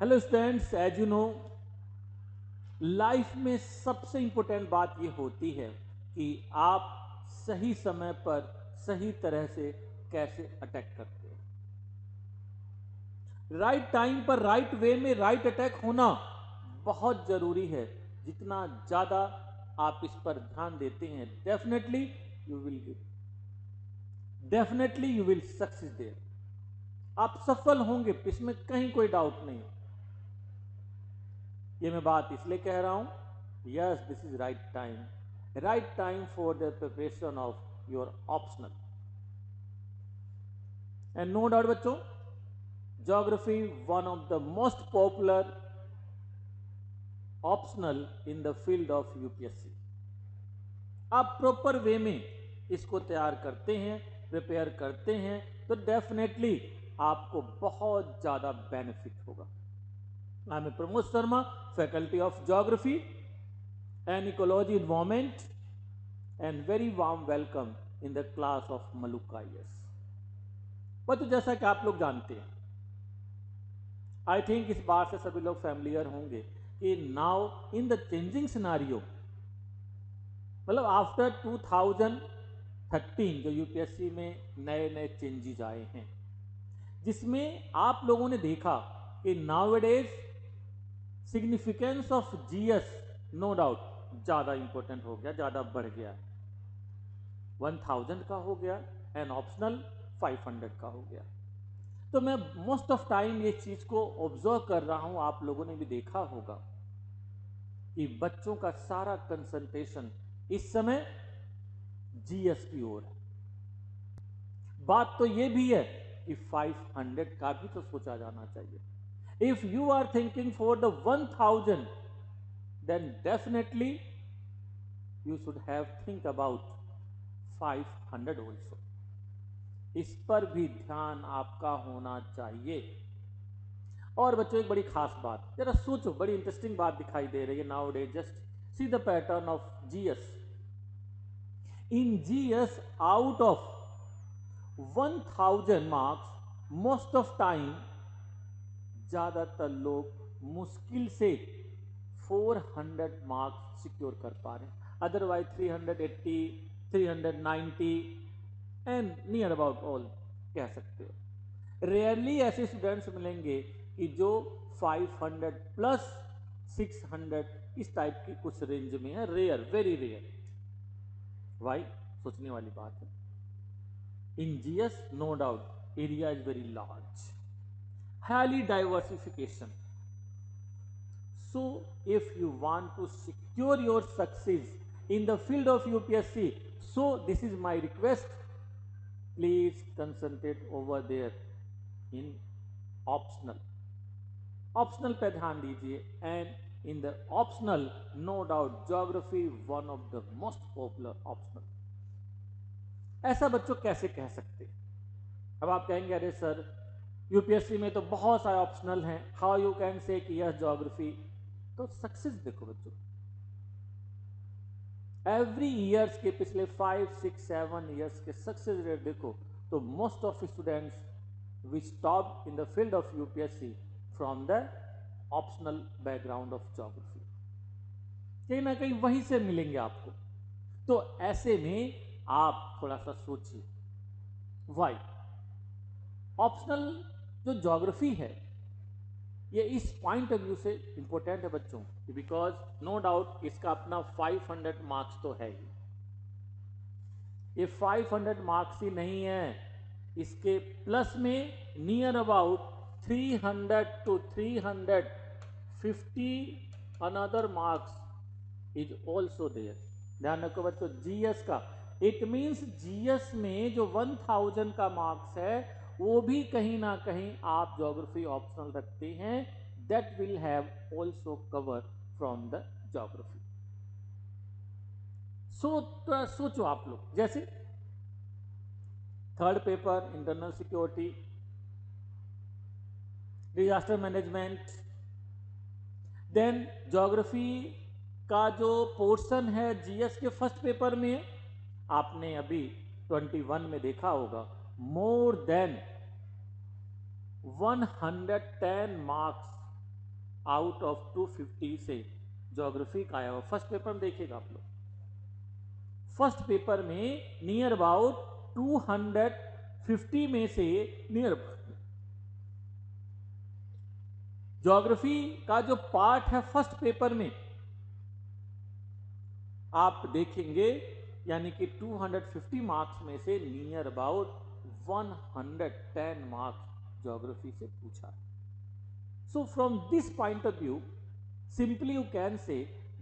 Hello students, as you know life में सबसे important बात ये होती है कि आप सही समय पर सही तरह से कैसे अटैक करते हो। राइट टाइम पर राइट वे में राइट अटैक होना बहुत जरूरी है। जितना ज्यादा आप इस पर ध्यान देते हैं, definitely you will success there. आप सफल होंगे, इसमें कहीं कोई डाउट नहीं। ये मैं बात इसलिए कह रहा हूं, yes this is right time for the preparation of your optional. And no doubt बच्चों, geography one of the most popular optional in the field of UPSC. आप प्रॉपर वे में इसको तैयार करते हैं, प्रिपेयर करते हैं, तो डेफिनेटली आपको बहुत ज्यादा बेनिफिट होगा। I am Pramod Sharma, faculty of geography and ecology environment, and very warm welcome in the class of Maluka IAS। बच्चों, जैसा कि आप लोग जानते हैं, आई थिंक इस बात से सभी लोग फैमिलियर होंगे कि now in the changing scenario, मतलब आफ्टर 2013 जो यूपीएससी में नए नए चेंजेस आए हैं, जिसमें आप लोगों ने देखा कि nowadays significance of GS no doubt ज्यादा इंपॉर्टेंट हो गया, ज्यादा बढ़ गया। 1000 का हो गया एंड ऑप्शनल 500 का हो गया। तो मैं मोस्ट ऑफ टाइम ये चीज को ऑब्जर्व कर रहा हूं, आप लोगों ने भी देखा होगा कि बच्चों का सारा कंसंट्रेशन इस समय जीएस की ओर है। बात तो ये भी है कि 500 का भी तो सोचा जाना चाहिए। If you are thinking for the 1000, then definitely you should have think about 500 also. इस पर भी ध्यान आपका होना चाहिए। और बच्चों, एक बड़ी खास बात, जरा सोचो, बड़ी इंटरेस्टिंग बात दिखाई दे रही है now day. Just see the pattern of GS. In GS, out of 1000 marks, most of time ज्यादातर लोग मुश्किल से 400 मार्क्स सिक्योर कर पा रहे हैं। Otherwise 380, 390 and near about all कह सकते हो। रेयरली ऐसे स्टूडेंट्स मिलेंगे कि जो 500 प्लस 600 इस टाइप की कुछ रेंज में है। Rare, very rare. वाई? सोचने वाली बात है। In GS, no doubt, area is very large, highly diversification. So, if you want to secure your success in the field of UPSC, so this is my request, please concentrate over there in optional. Optional पे ध्यान दीजिए, and in the optional, no doubt, geography one of the most popular optional. ऐसा बच्चों कैसे कह सकते हैं? अब आप कहेंगे, अरे सर यूपीएससी में तो बहुत सारे ऑप्शनल हैं, हाउ यू कैन से कि यस ज्योग्राफी। तो सक्सेस देखो बच्चों, एवरी ईयर्स के पिछले 5, 6, 7 ईयर्स के सक्सेस रेट देखो, तो most of students which top in the field of UPSC from the optional background of geography, कहीं ना कहीं वहीं से मिलेंगे आपको। तो ऐसे में आप थोड़ा सा सोचिए, वाई ऑप्शनल जो ज्योग्राफी है ये इस पॉइंट ऑफ व्यू से इंपॉर्टेंट है बच्चों, बिकॉज नो डाउट इसका अपना 500 मार्क्स तो है ही। ये 500 मार्क्स ही नहीं है, इसके प्लस में near about 300 to 350 another marks is also there. ध्यान रखो बच्चों, जीएस का, इट मीन्स जीएस में जो 1000 का मार्क्स है वो भी कहीं ना कहीं आप ज्योग्राफी ऑप्शनल रखते हैं, that will have also cover from the geography. सोचो आप लोग, जैसे third paper internal security, disaster management, then geography का जो पोर्शन है जीएस के फर्स्ट पेपर में, आपने अभी 21 में देखा होगा, more than 110 marks out of 250 से ज्योग्राफी का आया हुआ। फर्स्ट पेपर में देखिएगा आप लोग, फर्स्ट पेपर में नियर अबाउट 250 में से नियर ज्योग्राफी का जो पार्ट है फर्स्ट पेपर में आप देखेंगे, यानी कि 250 मार्क्स में से नियर अबाउट 110 मार्क्स ज्योग्राफी से पूछा। So from this point of view, simply you can say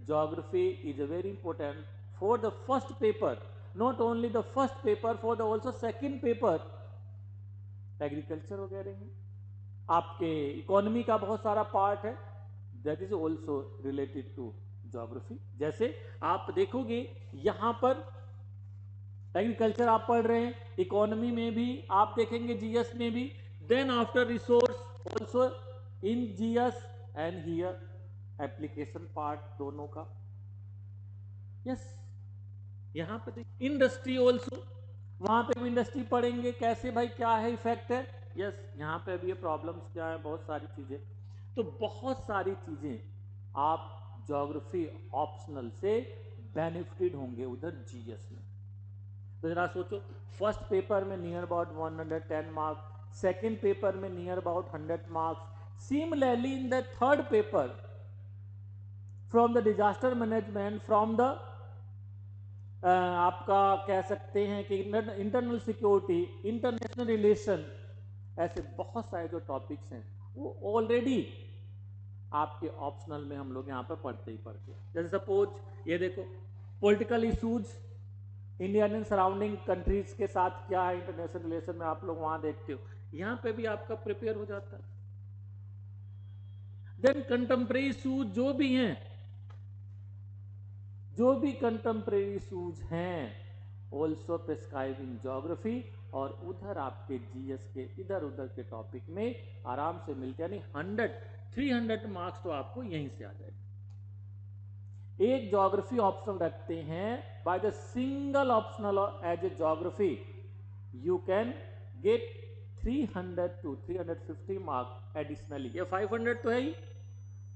geography is a very important for the first paper, not only the first paper, for the also second paper agriculture वगैरह में आपके economy का बहुत सारा part है, that is also related to geography. जैसे आप देखोगे यहां पर एग्रीकल्चर आप पढ़ रहे हैं, इकोनॉमी में भी आप देखेंगे, जीएस में भी, then after resource also in GS and here application part दोनों का। यस यहां पे इंडस्ट्री ऑल्सो, वहां पे भी इंडस्ट्री पढ़ेंगे, कैसे भाई क्या है इफेक्ट है। यस यहाँ पे भी ये प्रॉब्लम्स क्या है, बहुत सारी चीजें, तो बहुत सारी चीजें आप ज्योग्राफी ऑप्शनल से बेनिफिटेड होंगे उधर जीएस में। तो जरा सोचो, फर्स्ट पेपर में near about 110 marks, second paper में near about 100 marks, similarly in the third paper from the disaster management, from the आपका कह सकते हैं कि इंटरनल सिक्योरिटी, इंटरनेशनल रिलेशन, ऐसे बहुत सारे जो टॉपिक्स हैं वो ऑलरेडी आपके ऑप्शनल में हम लोग यहाँ पर पढ़ते ही पढ़ते हैं। जैसे सपोज ये देखो, political issues India and surrounding countries के साथ क्या है इंटरनेशनल रिलेशन में, आप लोग वहां देखते हो, यहाँ पे भी आपका प्रिपेयर हो जाता है। देन कंटेम्प्रेरी इशूज जो भी हैं, जो भी कंटेम्प्रेरी इशूज हैं ऑल्सो प्रिस्क्राइब इन ज्योग्राफी, और उधर आपके जीएस के इधर उधर के टॉपिक में आराम से मिलते हैं, यानी 300 मार्क्स तो आपको यहीं से आ जाएगा। एक ज्योग्राफी ऑप्शनल रखते हैं, by the single optional as a geography you can get 300 to 350 marks additionally. ये 500 तो है ही,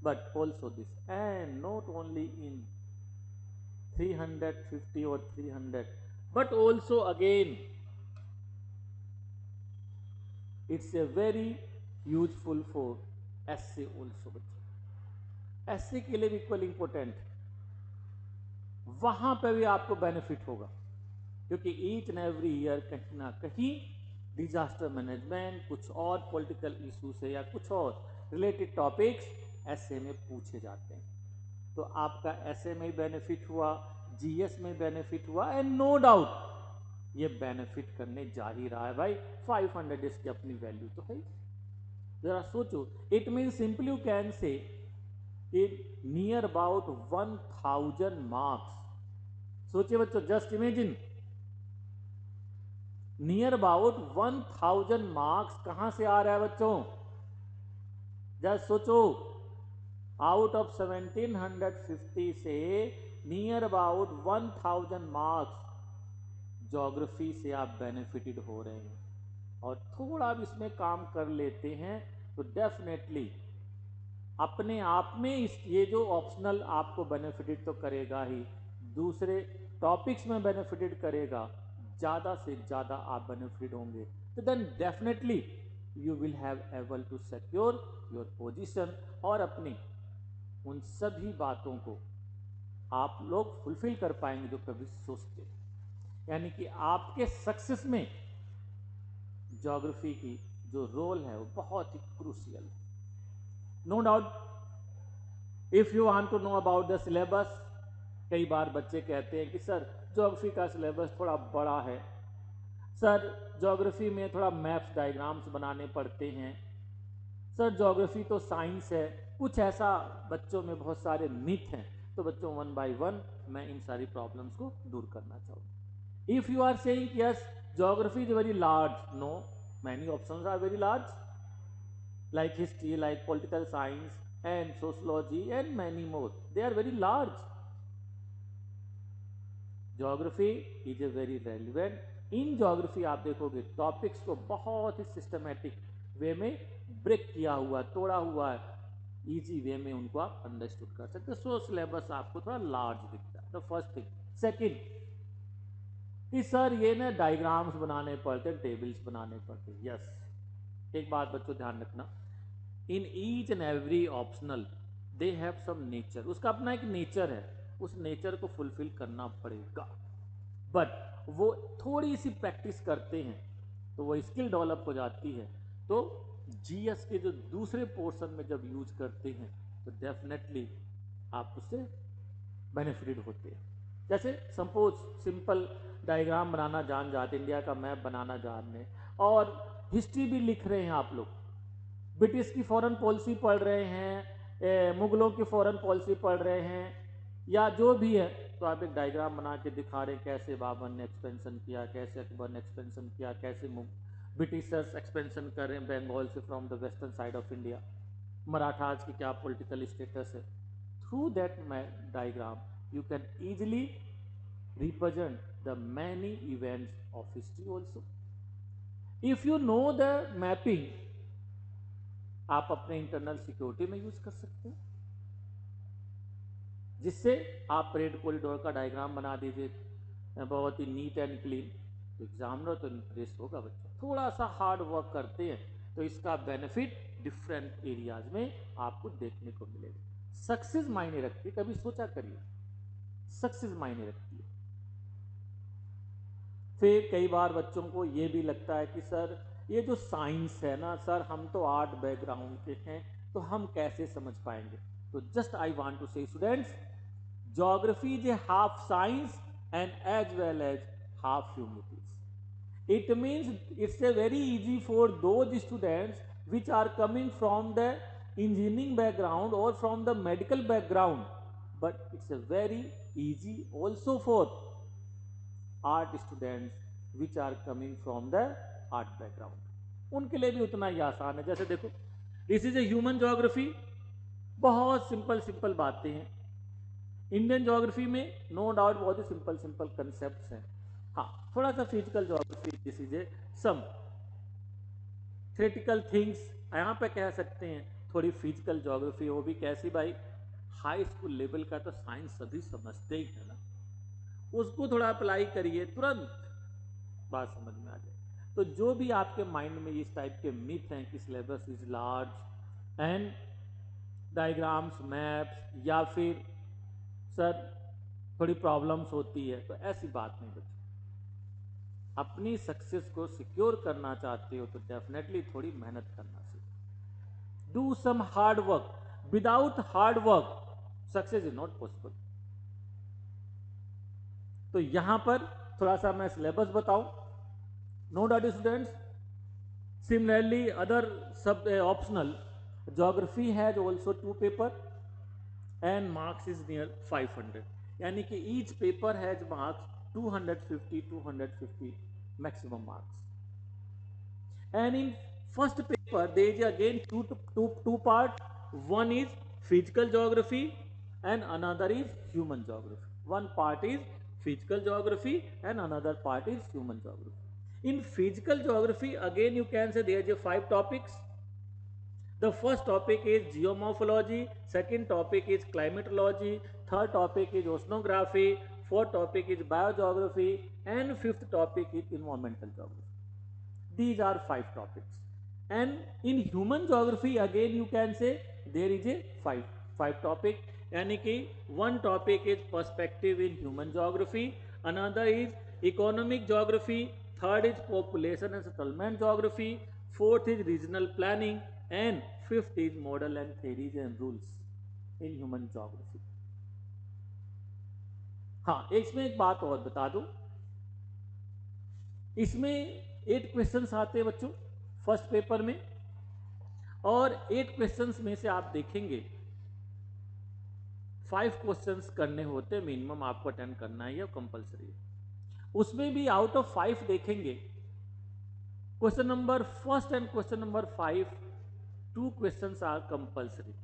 but also this, and not only in 350 or 300, but also again it's a very useful for essay also। essay के लिए भी equal important, वहां पे भी आपको बेनिफिट होगा, क्योंकि ईच एंड एवरी ईयर कहीं ना कहीं डिजास्टर मैनेजमेंट, कुछ और पॉलिटिकल इशू से या कुछ और रिलेटेड टॉपिक्स essay में पूछे जाते हैं। तो आपका ऐसे में बेनिफिट हुआ, जीएस में बेनिफिट हुआ, एंड नो डाउट ये बेनिफिट करने जा ही रहा है भाई। 500 इसकी अपनी वैल्यू तो है। जरा सोचो, it mean simply you can say in near about 1000 marks. सोचिए बच्चों, just imagine near about 1000 marks कहां से आ रहा है बच्चों, जस्ट सोचो, आउट ऑफ 1750 से नियर अबाउट 1000 मार्क्स ज्योग्राफी से आप बेनिफिटेड हो रहे हैं, और थोड़ा भी इसमें काम कर लेते हैं तो डेफिनेटली अपने आप में ये जो ऑप्शनल आपको बेनिफिटेड तो करेगा ही, दूसरे टॉपिक्स में बेनिफिटेड करेगा, ज्यादा से ज्यादा आप बेनिफिटेड होंगे। तो then definitely you will have able to secure your position, और अपनी उन सभी बातों को आप लोग फुलफिल कर पाएंगे जो कभी सोचते। यानी कि आपके सक्सेस में ज्योग्राफी की जो रोल है वो बहुत ही क्रूशियल है। No doubt if you want to know about the syllabus, कई बार बच्चे कहते हैं कि सर ज्योग्राफी का सिलेबस थोड़ा बड़ा है, सर ज्योग्राफी में थोड़ा मैप्स डायग्राम्स बनाने पड़ते हैं, सर ज्योग्राफी तो साइंस है, कुछ ऐसा बच्चों में बहुत सारे मिथ हैं। तो बच्चों, वन बाय वन मैं इन सारी प्रॉब्लम्स को दूर करना चाहूँगा। If you are saying yes geography is very large, no, many options are very large, like history, like political science and sociology and many more, they are very large. Geography is a very relevant, in geography आप देखोगे topics को बहुत ही systematic way में break किया हुआ, तोड़ा हुआ है, इजी वे में उनको आप अंडरस्टूड कर सकते हो। सो सिलेबस आपको थोड़ा लार्ज दिखता है। The first thing. सेकंड कि सर ये ना डायग्राम्स बनाने पड़ते, टेबल्स बनाने पड़ते। यस, एक बात बच्चों ध्यान रखना, in each and every optional they have some nature, उसका अपना एक नेचर है, उस नेचर को फुलफिल करना पड़ेगा। बट वो थोड़ी सी प्रैक्टिस करते हैं तो वो स्किल डेवलप हो जाती है। तो जीएस के जो दूसरे पोर्शन में जब यूज करते हैं तो डेफिनेटली आप उससे बेनिफिटेड होते हैं। जैसे सपोज सिंपल डायग्राम बनाना जान जाते, इंडिया का मैप बनाना जान रहे, और हिस्ट्री भी लिख रहे हैं आप लोग, ब्रिटिश की फॉरेन पॉलिसी पढ़ रहे हैं, मुगलों की फॉरेन पॉलिसी पढ़ रहे हैं, या जो भी है, तो आप एक डायग्राम बना के दिखा रहे हैं कैसे बाबर ने एक्सपेंशन किया, कैसे अकबर ने एक्सपेंशन किया, कैसे ब्रिटिशर्स एक्सपेंशन कर रहे हैं बंगाल से from the western side of India, Marathas की क्या पॉलिटिकल स्टेटस है। Through that diagram you can easily represent the many events of history also. If you know the mapping, आप अपने इंटरनल सिक्योरिटी में यूज कर सकते हैं, जिससे आप परेड कॉरिडोर का डायग्राम बना दीजिए बहुत ही नीट एंड क्लीन, तो एग्जामिनर तो इंप्रेस होगा। बच्चों थोड़ा सा हार्ड वर्क करते हैं तो इसका बेनिफिट डिफरेंट एरियाज में आपको देखने को मिलेगा। सक्सेस मायने रखती है, कभी सोचा करिए, सक्सेस मायने रखती है। फिर कई बार बच्चों को ये भी लगता है कि सर ये जो साइंस है ना सर, हम तो आर्ट बैकग्राउंड के हैं तो हम कैसे समझ पाएंगे। तो just I want to say students, geography is a half science and as well as half humanities. It means it's a very easy for those students which are coming from the engineering background और from the medical background, but it's a very easy also for art students which are coming from the art background, उनके लिए भी उतना ही आसान है। जैसे देखो, this is a human geography, बहुत सिंपल सिंपल बातें हैं। इंडियन ज्योग्राफी में नो डाउट बहुत ही सिंपल सिंपल कंसेप्ट्स हैं। हाँ, थोड़ा सा physical geography, this is a some theoretical things यहाँ पे कह सकते हैं। थोड़ी फिजिकल ज्योग्राफी, वो भी कैसी भाई, हाई स्कूल लेवल का तो साइंस सभी समझते ही है ना, उसको थोड़ा अप्लाई करिए, तुरंत बात समझ में आ जाए। तो जो भी आपके माइंड में इस टाइप के मिथ हैं कि syllabus is large and diagrams maps, या फिर सर थोड़ी प्रॉब्लम्स होती है, तो ऐसी बात नहीं बच्चों। अपनी सक्सेस को सिक्योर करना चाहते हो तो डेफिनेटली थोड़ी मेहनत करना सीखो। Do some hard work, without hard work success is not possible. तो यहां पर थोड़ा सा मैं सिलेबस बताऊं, no doubt students. Similarly other सब optional geography has also 2 paper and marks is near 500, यानी कि each paper has marks 250 maximum marks. And in first paper there is again two part, one is physical geography and another is human geography. One part is physical geography and another part is human geography. In physical geography again you can say there is 5 topics. The first topic is geomorphology, second topic is climatology, third topic is oceanography, fourth topic is biogeography, and fifth topic is environmental geography. These are 5 topics. And in human geography again you can say there is a 5 topic, यानी कि one topic is perspective in human geography, another is economic geography, third is population and settlement geography, fourth is regional planning, and fifth is model and theories and rules in human geography. हाँ, इसमें एक बात और बता दूं, इसमें 8 questions आते हैं बच्चों फर्स्ट पेपर में, और 8 क्वेश्चंस में से आप देखेंगे 5 क्वेश्चंस करने होते हैं मिनिमम, आपको अटेंड करना है या कंपलसरी है। उसमें भी आउट ऑफ 5 देखेंगे, question number first and question number 5, 2 questions are compulsory.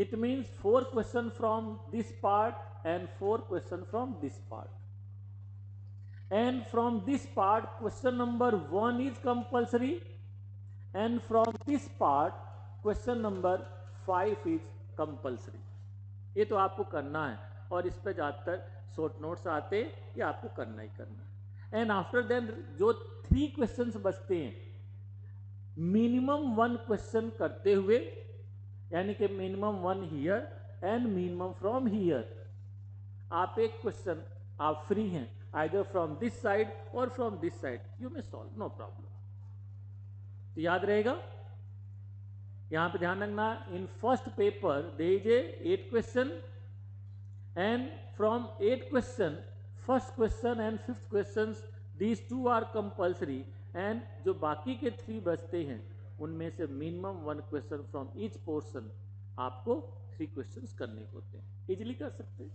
It means 4 question from this part and 4 question from this part, and from this part question number 1 is compulsory, and from this part question number 5 is compulsory. ये तो आपको करना है और इस पे ज़्यादातर short notes आते हैं, ये आपको करना ही करना है। एंड आफ्टर देन जो 3 क्वेश्चंस बचते हैं, मिनिमम 1 क्वेश्चन करते हुए, यानी कि minimum 1 here and minimum from here, आप एक क्वेश्चन आप फ्री हैं आइदर फ्रॉम दिस साइड और from this side, you may solve, no problem. तो याद रहेगा, यहां पे ध्यान रखना, in first paper there is a 8 question and from 8 question first question and 5th question these 2 are compulsory, and जो बाकी के 3 बचते हैं उनमें से minimum 1 question from each portion आपको 3 क्वेश्चंस करने होते हैं। इजीली कर सकते हैं,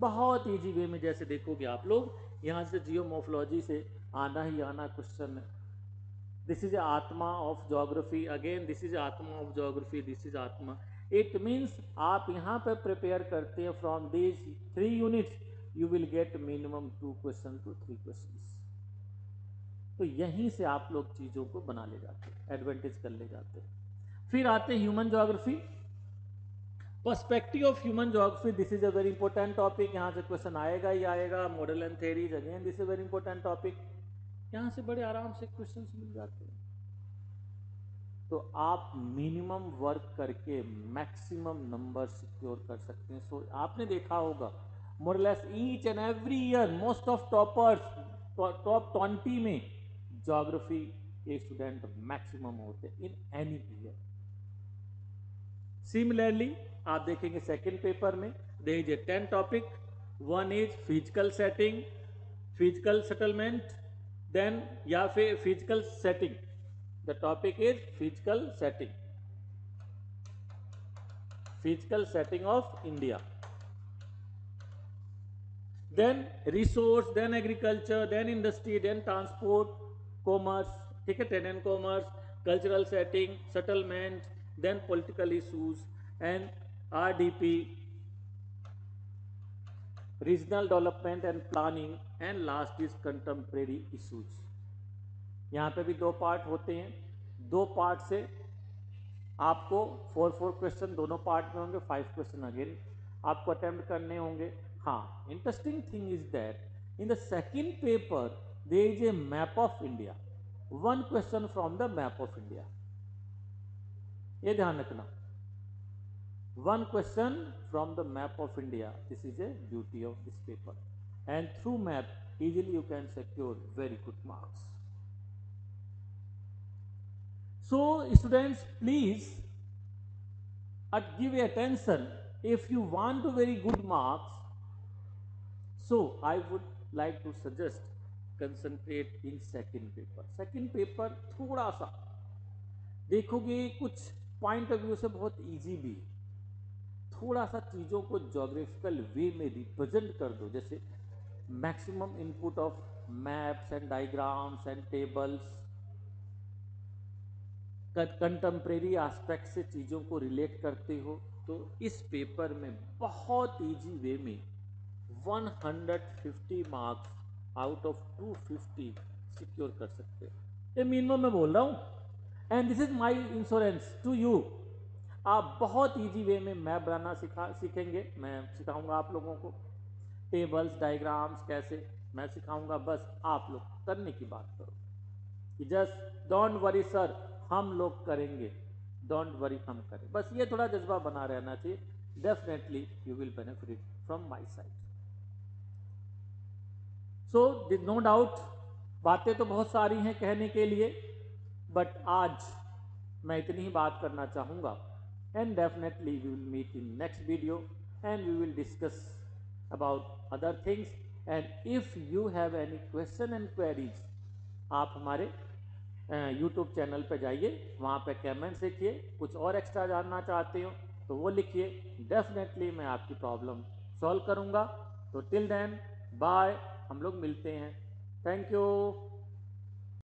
बहुत इजी वे में। जैसे देखोगे आप लोग, यहां से जियोमॉर्फोलॉजी से आना ही आना क्वेश्चन है। दिस इज आत्मा of geography, again this is आत्मा ऑफ ज्योग्राफी, दिस इज आत्मा। इट मीन्स आप यहाँ पे प्रिपेयर करते हैं from this 3 units, you will get minimum 2 question to 3 question. तो यहीं से आप लोग चीजों को बना ले जाते हैं, एडवांटेज कर ले जाते हैं। फिर आते हैं human geography, perspective of human geography. This is a very important topic, यहाँ से क्वेश्चन आएगा ही आएगा। Model and theories, again this is very important topic, यहाँ से बड़े आराम से क्वेश्चन मिल जाते हैं। तो आप मिनिमम वर्क करके मैक्सिमम नंबर सिक्योर कर सकते हैं। सो आपने देखा होगा more less each and every year most of toppers, top 20 में ज्योग्राफी के स्टूडेंट मैक्सिमम होते हैं इन एनी ईयर। सिमिलरली आप देखेंगे सेकेंड पेपर में there is a 10 topic, 1 is physical setting, physical settlement, then या फिर physical setting, the topic is physical setting of India, then resource, then agriculture, then industry, then transport, commerce, ठीक है, trade and commerce, cultural setting, settlement, then political issues and RDP, regional development and planning, and last is contemporary issues. यहाँ पे भी 2 part होते हैं, 2 part से आपको 4 question दोनों पार्ट में होंगे, 5 क्वेश्चन अगेन आपको अटेम्प्ट करने होंगे। हाँ, interesting thing is that in the second paper there is a map of India, 1 question from the map of India, ये ध्यान रखना, 1 question from the map of India. This is a beauty of this paper, and through map easily you can secure very good marks. So students, please give attention if you want to very good marks. So I would like to suggest concentrate in second paper. Second paper थोड़ा सा देखोगे, कुछ point of view से बहुत easy भी, थोड़ा सा चीजों को ज्योग्राफिकल वे में रिप्रेजेंट कर दो, जैसे maximum input of maps and diagrams and tables, contemporary aspect से चीजों को रिलेट करते हो, तो इस पेपर में बहुत इजी वे में 150 मार्क्स आउट ऑफ 250 सिक्योर कर सकते हो। ये मिनिमम मैं बोल रहा हूं, and this is my insurance to you. आप बहुत इजी वे में मैप बनाना सीखेंगे, मैं सिखाऊंगा आप लोगों को, टेबल्स डायग्राम्स कैसे मैं सिखाऊंगा, बस आप लोग करने की बात करो कि जस्ट डोंट वरी सर हम लोग करेंगे, डोंट वरी हम करें, बस ये थोड़ा जज्बा बना रहना चाहिए। Definitely you will benefit from my side. So no doubt बातें तो बहुत सारी हैं कहने के लिए, बट आज मैं इतनी ही बात करना चाहूंगा, and definitely we will meet in next video and we will discuss about other things, and if you have any question and queries आप हमारे YouTube चैनल पे जाइए, वहाँ पे कमेंट्स लिखिए, कुछ और एक्स्ट्रा जानना चाहते हो तो वो लिखिए, डेफिनेटली मैं आपकी प्रॉब्लम सॉल्व करूँगा। तो टिल देन बाय, हम लोग मिलते हैं, थैंक यू।